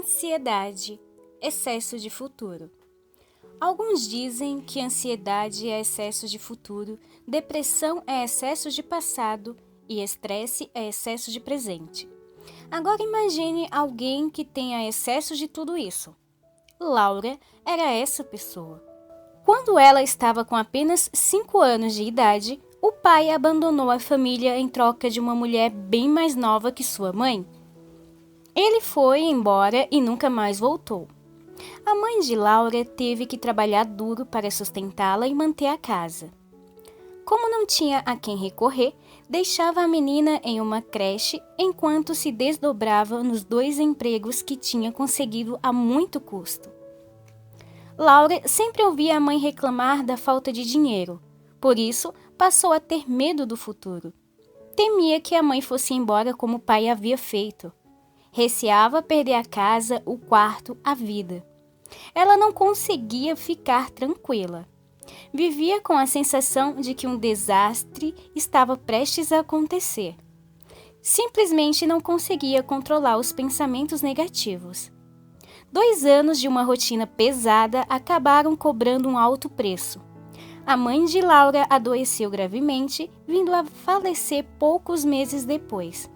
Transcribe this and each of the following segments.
Ansiedade, excesso de futuro. Alguns dizem que ansiedade é excesso de futuro, depressão é excesso de passado e estresse é excesso de presente. Agora imagine alguém que tenha excesso de tudo isso. Laura era essa pessoa. Quando ela estava com apenas 5 anos de idade, o pai abandonou a família em troca de uma mulher bem mais nova que sua mãe. Ele foi embora e nunca mais voltou. A mãe de Laura teve que trabalhar duro para sustentá-la e manter a casa. Como não tinha a quem recorrer, deixava a menina em uma creche enquanto se desdobrava nos 2 empregos que tinha conseguido a muito custo. Laura sempre ouvia a mãe reclamar da falta de dinheiro, por isso passou a ter medo do futuro. Temia que a mãe fosse embora como o pai havia feito. Receava perder a casa, o quarto, a vida. Ela não conseguia ficar tranquila. Vivia com a sensação de que um desastre estava prestes a acontecer. Simplesmente não conseguia controlar os pensamentos negativos. 2 anos de uma rotina pesada acabaram cobrando um alto preço. A mãe de Laura adoeceu gravemente, vindo a falecer poucos meses depois.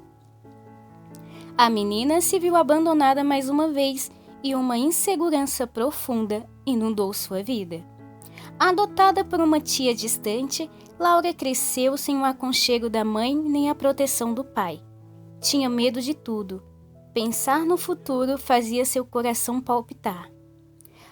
A menina se viu abandonada mais uma vez e uma insegurança profunda inundou sua vida. Adotada por uma tia distante, Laura cresceu sem o aconchego da mãe nem a proteção do pai. Tinha medo de tudo. Pensar no futuro fazia seu coração palpitar.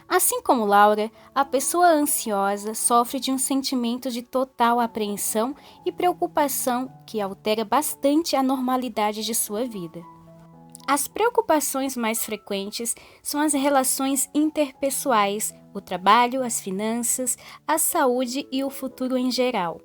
Assim como Laura, a pessoa ansiosa sofre de um sentimento de total apreensão e preocupação que altera bastante a normalidade de sua vida. As preocupações mais frequentes são as relações interpessoais, o trabalho, as finanças, a saúde e o futuro em geral.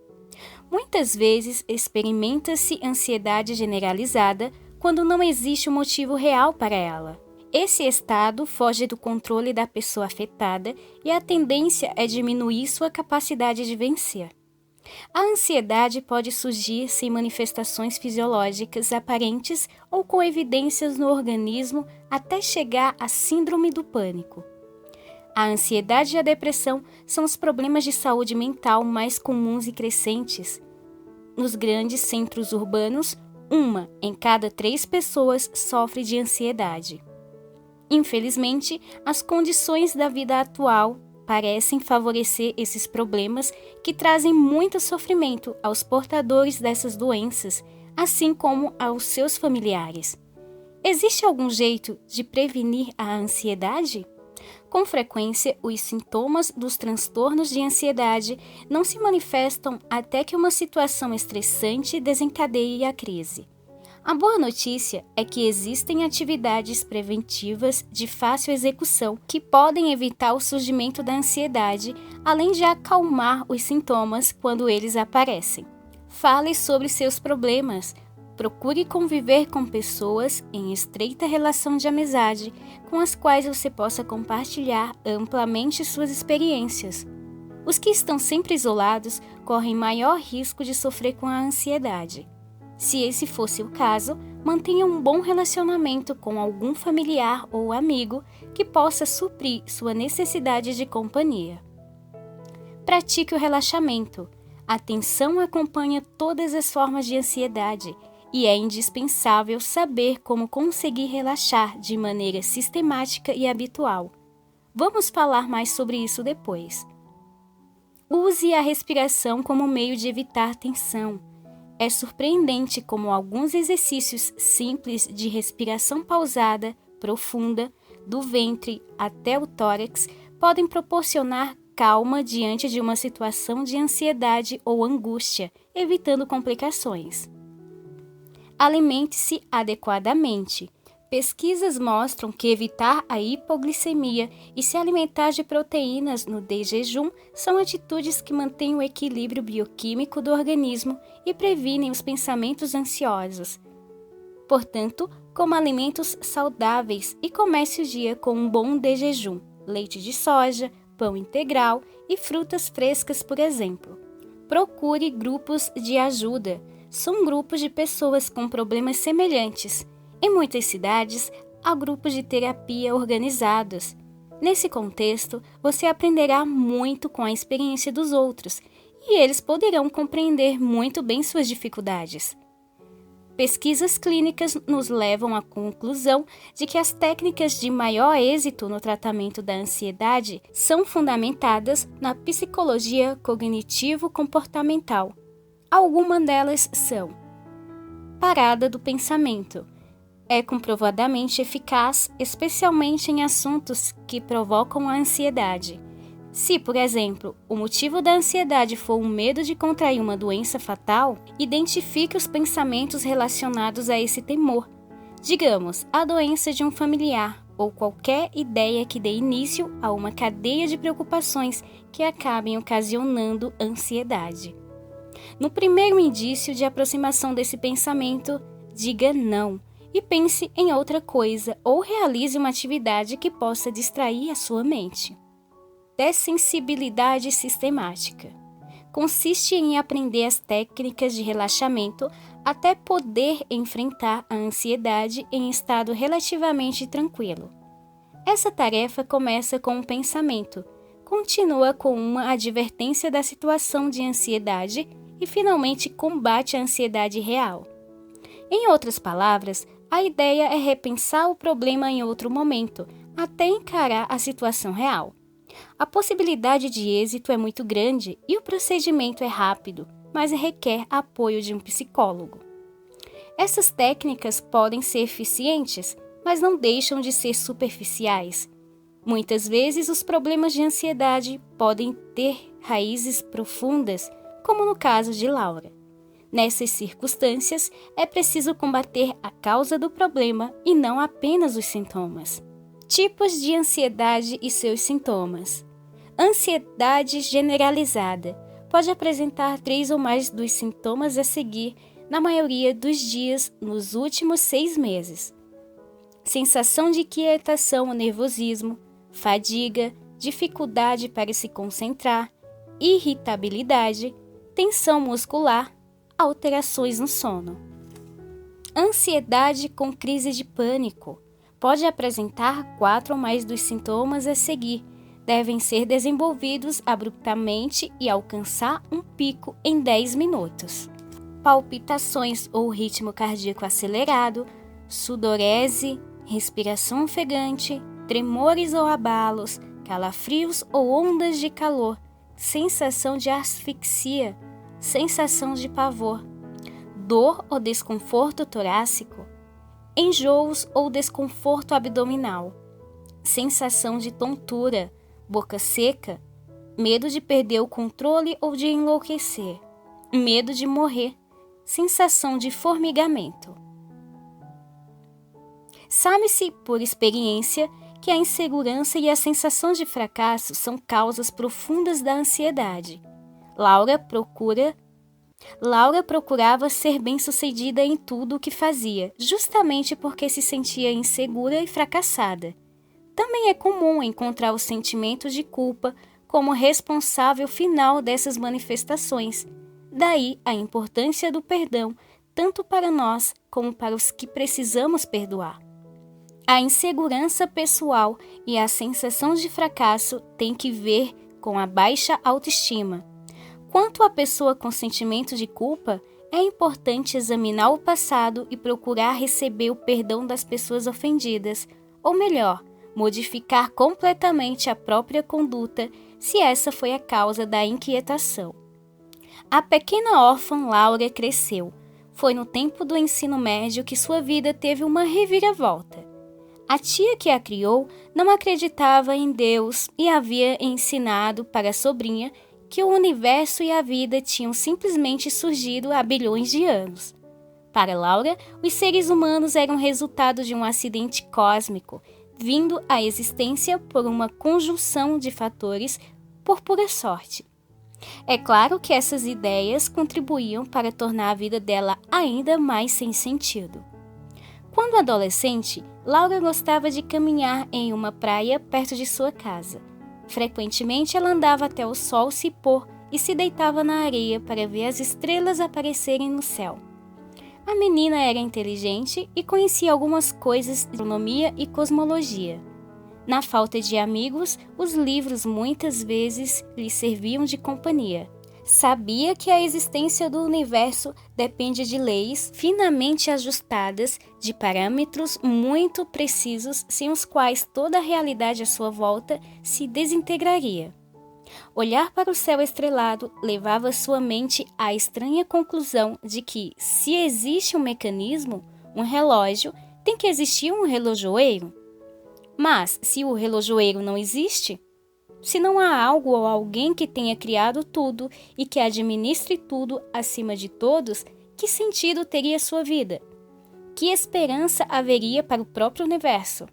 Muitas vezes experimenta-se ansiedade generalizada quando não existe um motivo real para ela. Esse estado foge do controle da pessoa afetada e a tendência é diminuir sua capacidade de vencer. A ansiedade pode surgir sem manifestações fisiológicas aparentes ou com evidências no organismo até chegar à síndrome do pânico. A ansiedade e a depressão são os problemas de saúde mental mais comuns e crescentes. Nos grandes centros urbanos, 1 em cada 3 pessoas sofre de ansiedade. Infelizmente, as condições da vida atual parecem favorecer esses problemas que trazem muito sofrimento aos portadores dessas doenças, assim como aos seus familiares. Existe algum jeito de prevenir a ansiedade? Com frequência, os sintomas dos transtornos de ansiedade não se manifestam até que uma situação estressante desencadeie a crise. A boa notícia é que existem atividades preventivas de fácil execução que podem evitar o surgimento da ansiedade, além de acalmar os sintomas quando eles aparecem. Fale sobre seus problemas. Procure conviver com pessoas em estreita relação de amizade, com as quais você possa compartilhar amplamente suas experiências. Os que estão sempre isolados correm maior risco de sofrer com a ansiedade. Se esse fosse o caso, mantenha um bom relacionamento com algum familiar ou amigo que possa suprir sua necessidade de companhia. Pratique o relaxamento. A tensão acompanha todas as formas de ansiedade e é indispensável saber como conseguir relaxar de maneira sistemática e habitual. Vamos falar mais sobre isso depois. Use a respiração como meio de evitar tensão. É surpreendente como alguns exercícios simples de respiração pausada, profunda, do ventre até o tórax, podem proporcionar calma diante de uma situação de ansiedade ou angústia, evitando complicações. Alimente-se adequadamente. Pesquisas mostram que evitar a hipoglicemia e se alimentar de proteínas no jejum são atitudes que mantêm o equilíbrio bioquímico do organismo e previnem os pensamentos ansiosos. Portanto, coma alimentos saudáveis e comece o dia com um bom jejum, leite de soja, pão integral e frutas frescas, por exemplo. Procure grupos de ajuda. São grupos de pessoas com problemas semelhantes. Em muitas cidades, a grupos de terapia organizados. Nesse contexto, você aprenderá muito com a experiência dos outros e eles poderão compreender muito bem suas dificuldades. Pesquisas clínicas nos levam à conclusão de que as técnicas de maior êxito no tratamento da ansiedade são fundamentadas na psicologia cognitivo-comportamental. Algumas delas são: parada do pensamento. É comprovadamente eficaz, especialmente em assuntos que provocam a ansiedade. Se, por exemplo, o motivo da ansiedade for o medo de contrair uma doença fatal, identifique os pensamentos relacionados a esse temor. Digamos, a doença de um familiar ou qualquer ideia que dê início a uma cadeia de preocupações que acabem ocasionando ansiedade. No primeiro indício de aproximação desse pensamento, diga não e pense em outra coisa ou realize uma atividade que possa distrair a sua mente. Dessensibilidade sistemática. Consiste em aprender as técnicas de relaxamento até poder enfrentar a ansiedade em estado relativamente tranquilo. Essa tarefa começa com um pensamento, continua com uma advertência da situação de ansiedade e finalmente combate a ansiedade real. Em outras palavras, a ideia é repensar o problema em outro momento, até encarar a situação real. A possibilidade de êxito é muito grande e o procedimento é rápido, mas requer apoio de um psicólogo. Essas técnicas podem ser eficientes, mas não deixam de ser superficiais. Muitas vezes os problemas de ansiedade podem ter raízes profundas, como no caso de Laura. Nessas circunstâncias, é preciso combater a causa do problema e não apenas os sintomas. Tipos de ansiedade e seus sintomas. Ansiedade generalizada. Pode apresentar 3 ou mais dos sintomas a seguir na maioria dos dias nos últimos 6 meses. Sensação de inquietação ou nervosismo, fadiga, dificuldade para se concentrar, irritabilidade, tensão muscular, alterações no sono. Ansiedade com crise de pânico. Pode apresentar 4 ou mais dos sintomas a seguir. Devem ser desenvolvidos abruptamente e alcançar um pico em 10 minutos. Palpitações ou ritmo cardíaco acelerado, sudorese, respiração ofegante, tremores ou abalos, calafrios ou ondas de calor, sensação de asfixia, sensação de pavor, dor ou desconforto torácico, enjoos ou desconforto abdominal, sensação de tontura, boca seca, medo de perder o controle ou de enlouquecer, medo de morrer, sensação de formigamento. Sabe-se, por experiência, que a insegurança e a sensação de fracasso são causas profundas da ansiedade. Laura procurava ser bem-sucedida em tudo o que fazia, justamente porque se sentia insegura e fracassada. Também é comum encontrar o sentimento de culpa como responsável final dessas manifestações. Daí a importância do perdão, tanto para nós como para os que precisamos perdoar. A insegurança pessoal e a sensação de fracasso têm que ver com a baixa autoestima. Quanto à pessoa com sentimento de culpa, é importante examinar o passado e procurar receber o perdão das pessoas ofendidas, ou melhor, modificar completamente a própria conduta se essa foi a causa da inquietação. A pequena órfã Laura cresceu. Foi no tempo do ensino médio que sua vida teve uma reviravolta. A tia que a criou não acreditava em Deus e havia ensinado para a sobrinha que o universo e a vida tinham simplesmente surgido há bilhões de anos. Para Laura, os seres humanos eram resultado de um acidente cósmico, vindo à existência por uma conjunção de fatores por pura sorte. É claro que essas ideias contribuíam para tornar a vida dela ainda mais sem sentido. Quando adolescente, Laura gostava de caminhar em uma praia perto de sua casa. Frequentemente ela andava até o sol se pôr e se deitava na areia para ver as estrelas aparecerem no céu. A menina era inteligente e conhecia algumas coisas de astronomia e cosmologia. Na falta de amigos, os livros muitas vezes lhe serviam de companhia. Sabia que a existência do universo depende de leis finamente ajustadas, de parâmetros muito precisos, sem os quais toda a realidade à sua volta se desintegraria. Olhar para o céu estrelado levava sua mente à estranha conclusão de que, se existe um mecanismo, um relógio, tem que existir um relojoeiro. Mas, se o relojoeiro não existe, se não há algo ou alguém que tenha criado tudo e que administre tudo acima de todos, que sentido teria sua vida? Que esperança haveria para o próprio universo?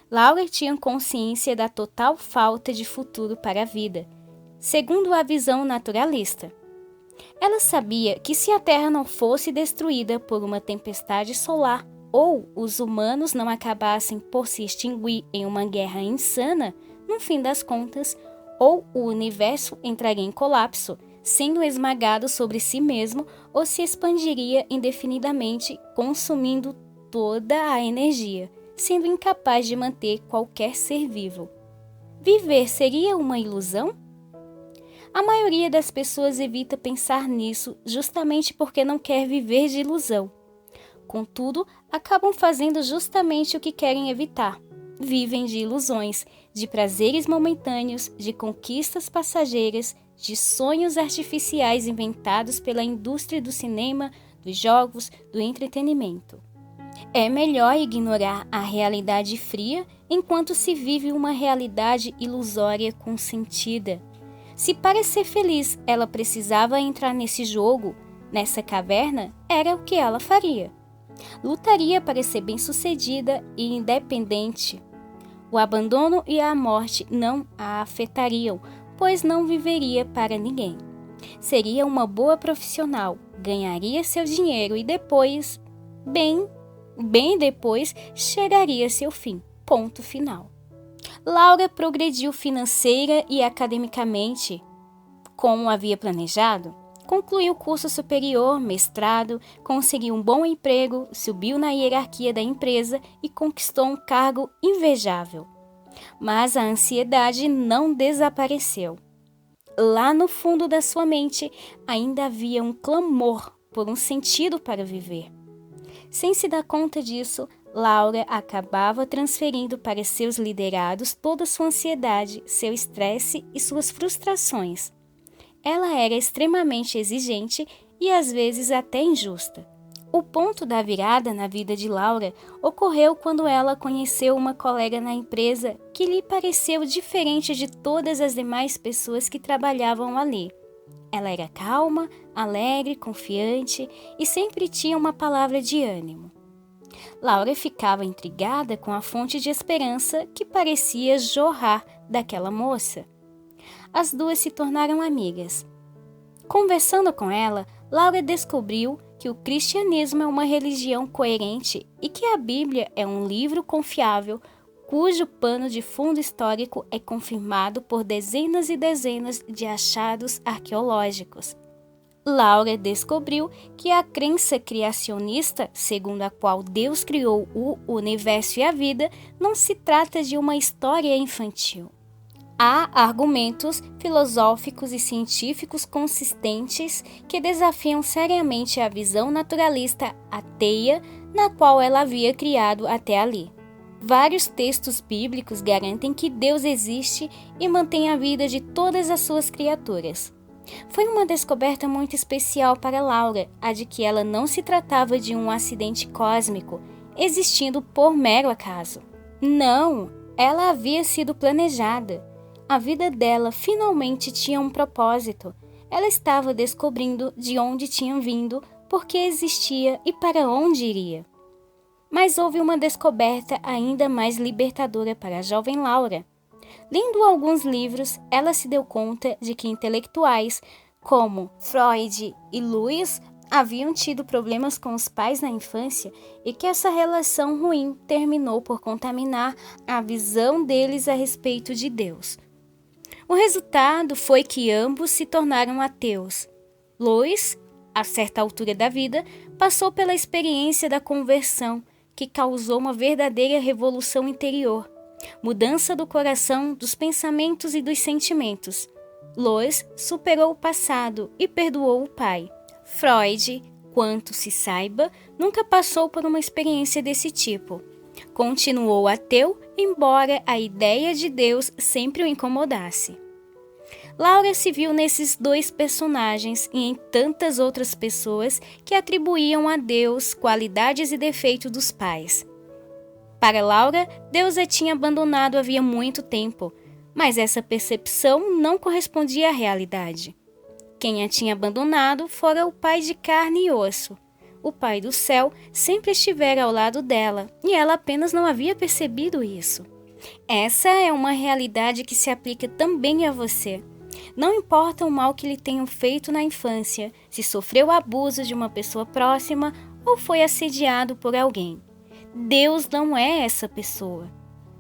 Laura tinha consciência da total falta de futuro para a vida, segundo a visão naturalista. Ela sabia que se a Terra não fosse destruída por uma tempestade solar ou os humanos não acabassem por se extinguir em uma guerra insana, no fim das contas, ou o universo entraria em colapso, sendo esmagado sobre si mesmo, ou se expandiria indefinidamente, consumindo toda a energia, sendo incapaz de manter qualquer ser vivo. Viver seria uma ilusão? A maioria das pessoas evita pensar nisso justamente porque não quer viver de ilusão. Contudo, acabam fazendo justamente o que querem evitar. Vivem de ilusões, de prazeres momentâneos, de conquistas passageiras, de sonhos artificiais inventados pela indústria do cinema, dos jogos, do entretenimento. É melhor ignorar a realidade fria enquanto se vive uma realidade ilusória consentida. Se para ser feliz ela precisava entrar nesse jogo, nessa caverna, era o que ela faria. Lutaria para ser bem-sucedida e independente. O abandono e a morte não a afetariam, pois não viveria para ninguém. Seria uma boa profissional, ganharia seu dinheiro e depois, bem depois, chegaria seu fim. Ponto final. Laura progrediu financeira e academicamente, como havia planejado. Concluiu o curso superior, mestrado, conseguiu um bom emprego, subiu na hierarquia da empresa e conquistou um cargo invejável. Mas a ansiedade não desapareceu. Lá no fundo da sua mente ainda havia um clamor por um sentido para viver. Sem se dar conta disso, Laura acabava transferindo para seus liderados toda sua ansiedade, seu estresse e suas frustrações. Ela era extremamente exigente e às vezes até injusta. O ponto da virada na vida de Laura ocorreu quando ela conheceu uma colega na empresa que lhe pareceu diferente de todas as demais pessoas que trabalhavam ali. Ela era calma, alegre, confiante e sempre tinha uma palavra de ânimo. Laura ficava intrigada com a fonte de esperança que parecia jorrar daquela moça. As duas se tornaram amigas. Conversando com ela, Laura descobriu que o cristianismo é uma religião coerente e que a Bíblia é um livro confiável cujo pano de fundo histórico é confirmado por dezenas e dezenas de achados arqueológicos. Laura descobriu que a crença criacionista, segundo a qual Deus criou o universo e a vida, não se trata de uma história infantil. Há argumentos filosóficos e científicos consistentes que desafiam seriamente a visão naturalista ateia na qual ela havia criado até ali. Vários textos bíblicos garantem que Deus existe e mantém a vida de todas as suas criaturas. Foi uma descoberta muito especial para Laura, a de que ela não se tratava de um acidente cósmico, existindo por mero acaso. Não, ela havia sido planejada. A vida dela finalmente tinha um propósito. Ela estava descobrindo de onde tinha vindo, por que existia e para onde iria. Mas houve uma descoberta ainda mais libertadora para a jovem Laura. Lendo alguns livros, ela se deu conta de que intelectuais como Freud e Lewis haviam tido problemas com os pais na infância e que essa relação ruim terminou por contaminar a visão deles a respeito de Deus. O resultado foi que ambos se tornaram ateus. Lewis a certa altura da vida, passou pela experiência da conversão, que causou uma verdadeira revolução interior, mudança do coração, dos pensamentos e dos sentimentos. Lois superou o passado e perdoou o pai. Freud, quanto se saiba, nunca passou por uma experiência desse tipo. Continuou ateu, embora a ideia de Deus sempre o incomodasse. Laura se viu nesses dois personagens e em tantas outras pessoas que atribuíam a Deus qualidades e defeitos dos pais. Para Laura, Deus a tinha abandonado havia muito tempo, mas essa percepção não correspondia à realidade. Quem a tinha abandonado fora o pai de carne e osso. O pai do céu sempre estivera ao lado dela e ela apenas não havia percebido isso. Essa é uma realidade que se aplica também a você. Não importa o mal que lhe tenham feito na infância, se sofreu abuso de uma pessoa próxima ou foi assediado por alguém. Deus não é essa pessoa.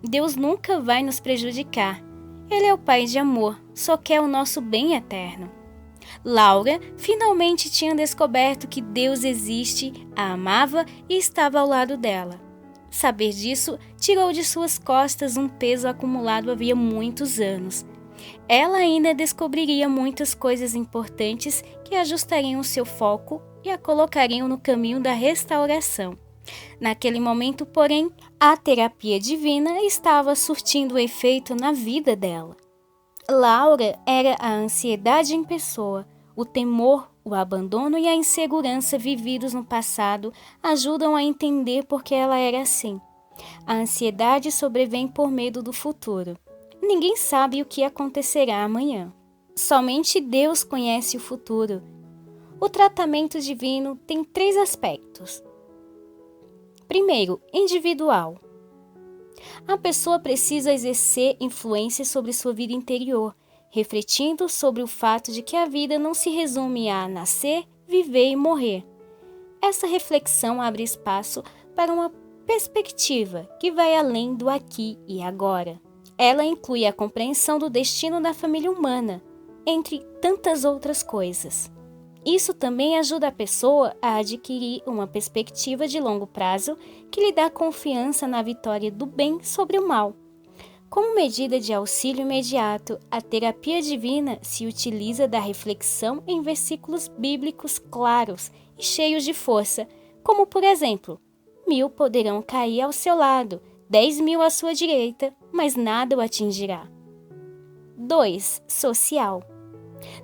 Deus nunca vai nos prejudicar. Ele é o Pai de amor, só quer o nosso bem eterno. Laura finalmente tinha descoberto que Deus existe, a amava e estava ao lado dela. Saber disso tirou de suas costas um peso acumulado havia muitos anos. Ela ainda descobriria muitas coisas importantes que ajustariam seu foco e a colocariam no caminho da restauração. Naquele momento, porém, a terapia divina estava surtindo efeito na vida dela. Laura era a ansiedade em pessoa. O temor, o abandono e a insegurança vividos no passado ajudam a entender por que ela era assim. A ansiedade sobrevém por medo do futuro. Ninguém sabe o que acontecerá amanhã. Somente Deus conhece o futuro. O tratamento divino tem 3 aspectos. Primeiro, individual. A pessoa precisa exercer influência sobre sua vida interior, refletindo sobre o fato de que a vida não se resume a nascer, viver e morrer. Essa reflexão abre espaço para uma perspectiva que vai além do aqui e agora. Ela inclui a compreensão do destino da família humana, entre tantas outras coisas. Isso também ajuda a pessoa a adquirir uma perspectiva de longo prazo que lhe dá confiança na vitória do bem sobre o mal. Como medida de auxílio imediato, a terapia divina se utiliza da reflexão em versículos bíblicos claros e cheios de força, como por exemplo, 1000 poderão cair ao seu lado, 10.000 à sua direita, mas nada o atingirá. 2. Social.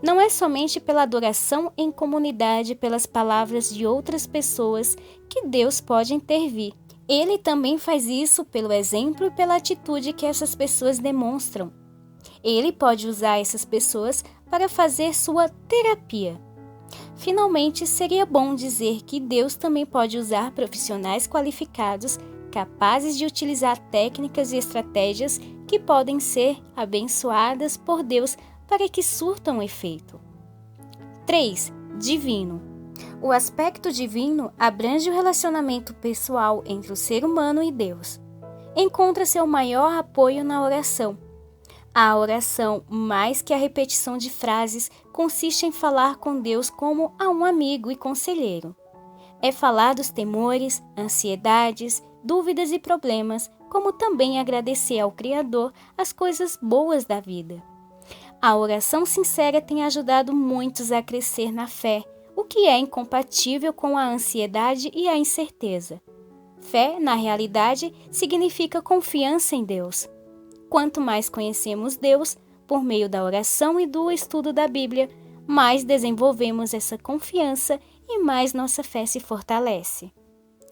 Não é somente pela adoração em comunidade pelas palavras de outras pessoas que Deus pode intervir. Ele também faz isso pelo exemplo e pela atitude que essas pessoas demonstram. Ele pode usar essas pessoas para fazer sua terapia. Finalmente, seria bom dizer que Deus também pode usar profissionais qualificados, capazes de utilizar técnicas e estratégias que podem ser abençoadas por Deus para que surtam efeito. 3. Divino. O aspecto divino abrange o relacionamento pessoal entre o ser humano e Deus. Encontra seu maior apoio na oração. A oração, mais que a repetição de frases, consiste em falar com Deus como a um amigo e conselheiro. É falar dos temores, ansiedades, dúvidas e problemas, como também agradecer ao Criador as coisas boas da vida. A oração sincera tem ajudado muitos a crescer na fé, o que é incompatível com a ansiedade e a incerteza. Fé, na realidade, significa confiança em Deus. Quanto mais conhecemos Deus, por meio da oração e do estudo da Bíblia, mais desenvolvemos essa confiança e mais nossa fé se fortalece.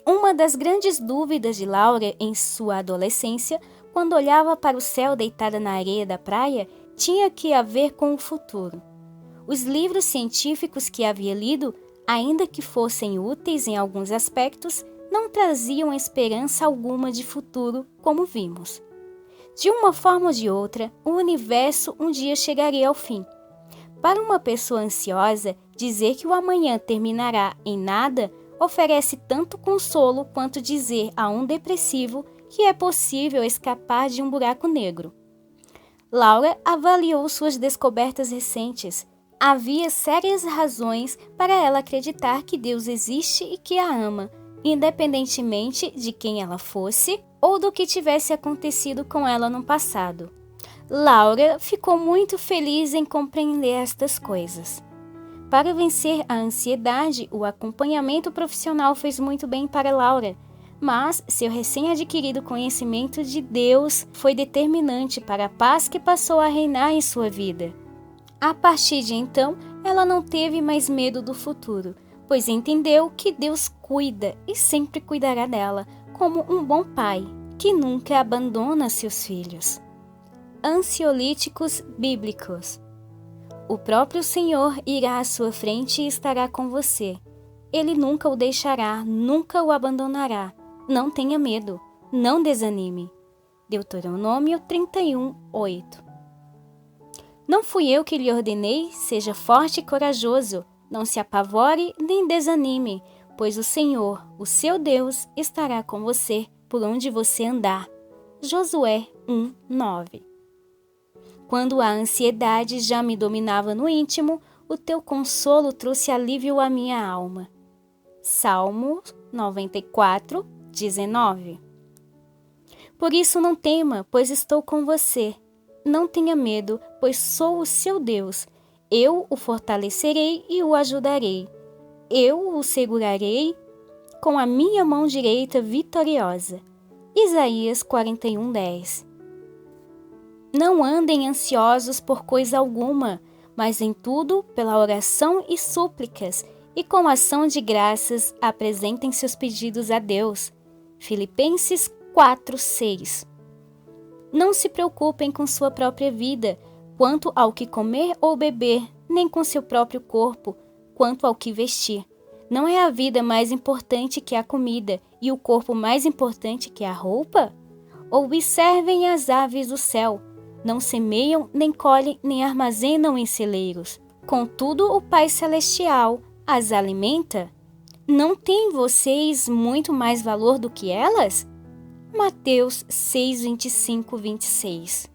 Uma das grandes dúvidas de Laura em sua adolescência, quando olhava para o céu deitada na areia da praia, tinha que ver com o futuro. Os livros científicos que havia lido, ainda que fossem úteis em alguns aspectos, não traziam esperança alguma de futuro, como vimos. De uma forma ou de outra, o universo um dia chegaria ao fim. Para uma pessoa ansiosa, dizer que o amanhã terminará em nada oferece tanto consolo quanto dizer a um depressivo que é possível escapar de um buraco negro. Laura avaliou suas descobertas recentes. Havia sérias razões para ela acreditar que Deus existe e que a ama, independentemente de quem ela fosse ou do que tivesse acontecido com ela no passado. Laura ficou muito feliz em compreender estas coisas. Para vencer a ansiedade, o acompanhamento profissional fez muito bem para Laura, mas seu recém-adquirido conhecimento de Deus foi determinante para a paz que passou a reinar em sua vida. A partir de então, ela não teve mais medo do futuro, pois entendeu que Deus cuida e sempre cuidará dela, como um bom pai, que nunca abandona seus filhos. Ansiolíticos bíblicos. O próprio Senhor irá à sua frente e estará com você. Ele nunca o deixará, nunca o abandonará. Não tenha medo, não desanime. Deuteronômio 31:8. Não fui eu que lhe ordenei, seja forte e corajoso, não se apavore nem desanime, pois o Senhor, o seu Deus, estará com você por onde você andar. Josué 1:9. Quando a ansiedade já me dominava no íntimo, o teu consolo trouxe alívio à minha alma. Salmo 94:19. Por isso não tema, pois estou com você. Não tenha medo, pois sou o seu Deus. Eu o fortalecerei e o ajudarei. Eu o segurarei com a minha mão direita vitoriosa. Isaías 41:10. Não andem ansiosos por coisa alguma, mas em tudo, pela oração e súplicas, e com ação de graças, apresentem seus pedidos a Deus. Filipenses 4:6. Não se preocupem com sua própria vida, quanto ao que comer ou beber, nem com seu próprio corpo, quanto ao que vestir. Não é a vida mais importante que a comida e o corpo mais importante que a roupa? Observem as aves do céu. Não semeiam, nem colhem, nem armazenam em celeiros. Contudo, o Pai Celestial as alimenta. Não têm vocês muito mais valor do que elas? Mateus 6:25-26.